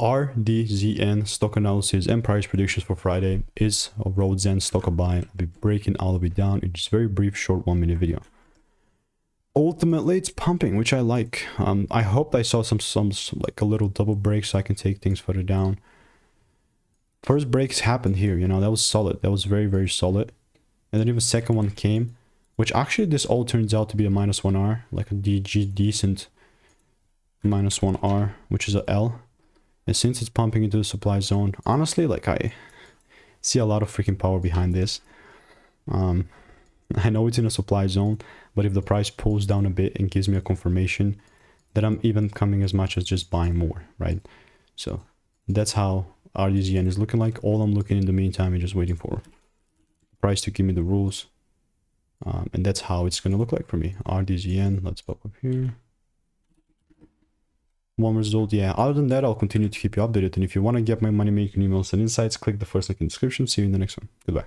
RDZN stock analysis and price predictions for Friday is a Roadzen stock a buy. I'll be breaking all of it down in just very brief, short 1 minute video. Ultimately, it's pumping, which I like. I hope I saw some like a little double break so I can take things further down. First breaks happened here, you know, that was solid. That was very, very solid. And then even second one came, which actually this all turns out to be a -1R, like a decent -1R, which is a L. And since it's pumping into the supply zone, honestly, like I see a lot of freaking power behind this. I know it's in a supply zone, but if the price pulls down a bit and gives me a confirmation, that I'm even coming as much as just buying more, right? So that's how RDZN is looking like. All I'm looking in the meantime is just waiting for the price to give me the rules. And that's how it's going to look like for me. RDZN, let's pop up here. One result, yeah. Other than that, I'll continue to keep you updated. And if you want to get my money making emails and insights, click the first link in the description. See you in the next one. Goodbye.